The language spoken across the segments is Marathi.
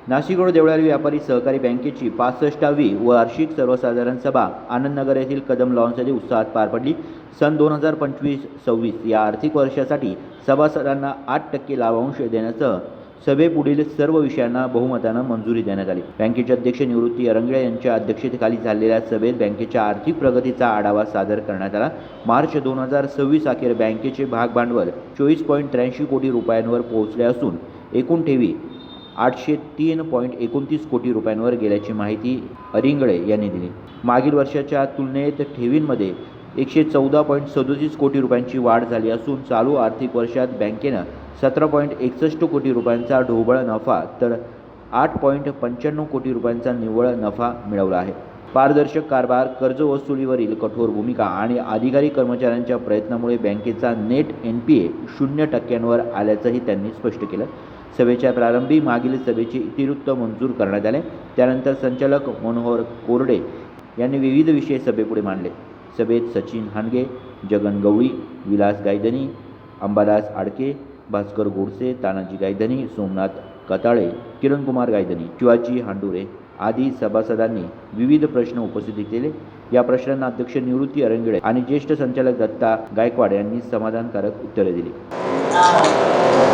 नाशिक रोड देवळाली व्यापारी सहकारी बँकेची 65वी वार्षिक सर्वसाधारण सभा आनंदनगर येथील कदम लॉन्समध्ये उत्साहात पार पडली. सन 2025-26 या आर्थिक वर्षासाठी सभासदांना 8% लाभांश देण्यासह सभेपुढील सर्व विषयांना बहुमतानं मंजुरी देण्यात आली. बँकेचे अध्यक्ष निवृत्ती अरंगळे यांच्या अध्यक्षतेखाली झालेल्या सभेत बँकेच्या आर्थिक प्रगतीचा आढावा सादर करण्यात आला. मार्च 2026 अखेर बँकेचे भागभांडवल 24.83 कोटी रुपयांवर पोहोचले असून एकूण ठेवी 803.29 कोटी रुपयांवर गेल्याची माहिती अरिंगळे यांनी दिली. मागील वर्षाच्या तुलनेत ठेवींमध्ये 114.37 कोटी रुपयांची वाढ झाली असून चालू आर्थिक वर्षात बँकेनं 17.61 कोटी रुपयांचा ढोबळ नफा तर 8.95 कोटी रुपयांचा निव्वळ नफा मिळवला आहे. पारदर्शक कारभार, कर्ज वसुलीवरील कठोर भूमिका आणि अधिकारी कर्मचाऱ्यांच्या प्रयत्नामुळे बँकेचा नेट NPA 0%वर आल्याचंही त्यांनी स्पष्ट केलं. सभेच्या प्रारंभी मागील सभेचे इतिवृत्त मंजूर करण्यात आले. त्यानंतर संचालक मनोहर कोरडे यांनी विविध विषय सभेपुढे मांडले. सभेत सचिन हांडगे, जगन गवळी, विलास गायधनी, अंबादास आडके, भास्कर गोडसे, तानाजी गायधनी, सोमनाथ कताळे, किरणकुमार गायधनी, शिवाजी हांडुरे आदी सभासदांनी विविध प्रश्न उपस्थित केले. या प्रश्नांना अध्यक्ष निवृत्ती अरंगळे आणि ज्येष्ठ संचालक दत्ता गायकवाड यांनी समाधानकारक उत्तरे दिली.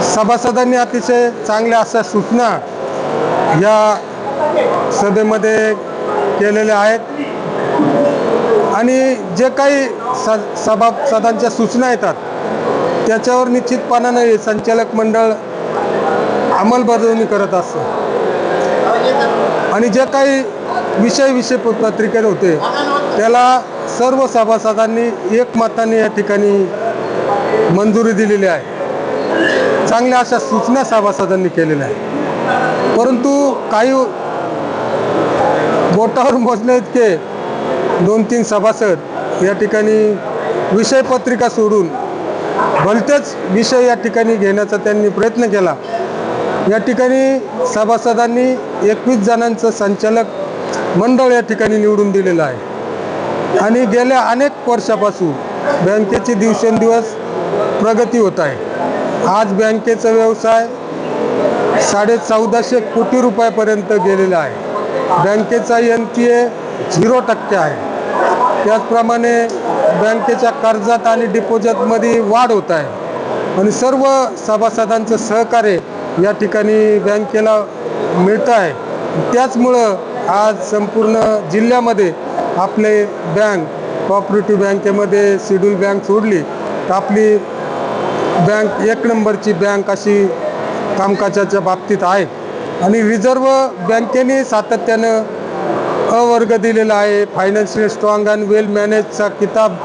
सभासदांनी अतिशय चांगल्या अशा सूचना या सभेमध्ये केलेल्या आहेत आणि जे काही सभासदांच्या सूचना येतात त्याच्यावर निश्चितपणाने संचालक मंडळ अंमलबजावणी करत असतं आणि जे काही विषय पत्रिकेत होते त्याला सर्व सभासदांनी एकमताने या ठिकाणी मंजुरी दिलेली आहे. चांगल्या अशा सूचना सभासदांनी केलेल्या आहेत. परंतु काही बोटावर मोजणे इतके 2-3 सभासद या ठिकाणी विषयपत्रिका सोडून भलतेच विषय या ठिकाणी घेण्याचा त्यांनी प्रयत्न केला. या ठिकाणी सभासदांनी 21 जणांचं संचालक मंडळ या ठिकाणी निवडून दिलेलं आहे आणि गेल्या अनेक वर्षापासून बँकेची दिवसेंदिवस प्रगती होत आहे. आज बँकेचा व्यवसाय 1450 कोटी रुपयापर्यंत गेलेला आहे. बँकेचा NPA 0% आहे. त्याचप्रमाणे बँकेच्या कर्जात आणि डिपॉझिटमध्ये वाढ होत आहे आणि सर्व सभासदांचं सहकार्य या ठिकाणी बँकेला मिळतं आहे. त्याचमुळं आज संपूर्ण जिल्ह्यामध्ये आपले बँक कोऑपरेटिव्ह बँकेमध्ये शेड्यूल बँक सोडली तर आपली बँक 1 नंबरची बँक अशी कामकाजाच्या बाबतीत आहे आणि रिझर्व्ह बँकेने सातत्यानं अ वर्ग दिलेला आहे. फायनान्शियल स्ट्रॉंग अँड वेल मॅनेजचा किताब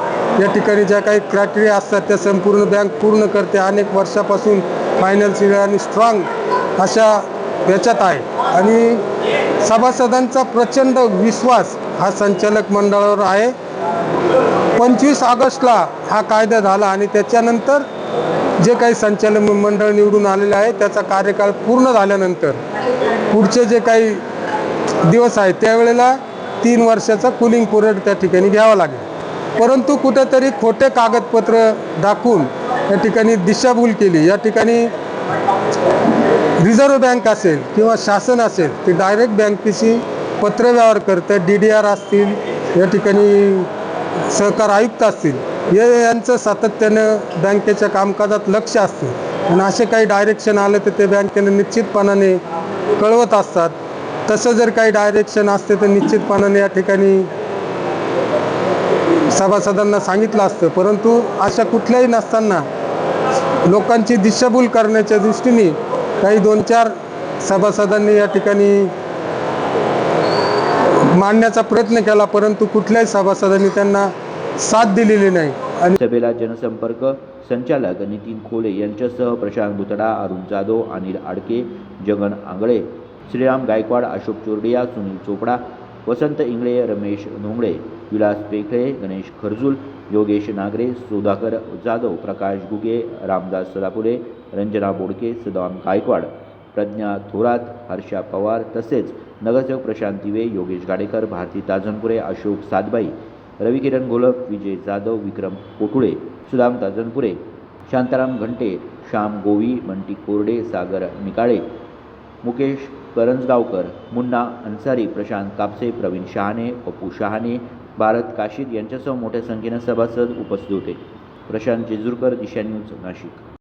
या ठिकाणी ज्या काही क्रायटेरिया असतात त्या संपूर्ण बँक पूर्ण करते. अनेक वर्षापासून फायनान्शियल आणि स्ट्रॉंग अशा याच्यात आहे आणि सभासदांचा प्रचंड विश्वास हा संचालक मंडळावर आहे. 25 ऑगस्टला हा कायदा झाला आणि त्याच्यानंतर जे काही संचालक मंडळ निवडून आलेले आहे त्याचा कार्यकाळ पूर्ण झाल्यानंतर पुढचे जे काही दिवस आहेत त्यावेळेला 3 वर्षाचा कूलिंग पिरियड त्या ठिकाणी घ्यावा लागेल. परंतु कुठेतरी खोटे कागदपत्र दाखवून या ठिकाणी दिशाभूल केली. या ठिकाणी रिझर्व्ह बँक असेल किंवा शासन असेल ते डायरेक्ट बँकेशी पत्रव्यवहार करतं. DDR असतील, या ठिकाणी सहकार आयुक्त असतील, यांचं सातत्यानं बँकेच्या कामकाजात लक्ष असतं आणि असे काही डायरेक्शन आलं तर ते बँकेनं निश्चितपणाने कळवत असतात. तसं जर काही डायरेक्शन असते तर निश्चितपणाने या ठिकाणी सभासदांना सांगितलं असतं. परंतु अशा कुठल्याही नसताना लोकांची दिशाभूल करण्याच्या दृष्टीने काही 2-4 सभासदांनी या ठिकाणी मांडण्याचा प्रयत्न केला परंतु कुठल्याही सभासदांनी त्यांना साथ दिलेली नाही. आणि सभेला जनसंपर्क संचालक नितीन खोले यांच्यासह प्रशांत भुतडा, अरुण जाधव, अनिल आडके, जगन आंगळे, श्रीराम गायकवाड, अशोक चोरडिया, सुनील चोपडा, वसंत इंगळे, रमेश धोंगडे, विलास पेखळे, गणेश खरजूल, योगेश नागरे, सुधाकर जाधव, प्रकाश गुगे, रामदास सदापुरे, रंजना बोडके, सदाम गायकवाड, प्रज्ञा थोरात, हर्षा पवार तसेच नगरसेवक प्रशांत दिवे, योगेश गाडेकर, भारती ताजनपुरे, अशोक सातबाई, रविकिरण घोलप, विजय जाधव, विक्रम कोटुळे, सुदाम ताजनपुरे, शांताराम घंटे, श्याम गोवी, बंटी कोरडे, सागर निकाळे, मुकेश करंजगावकर, मुन्ना अन्सारी, प्रशांत कापसे, प्रवीण शहाणे, पप्पू शहाणे, भारत काशीद यांच्यासह मोठ्या संख्येनं सभासद उपस्थित होते. प्रशांत जेजुरकर, दिशा न्यूज, नाशिक.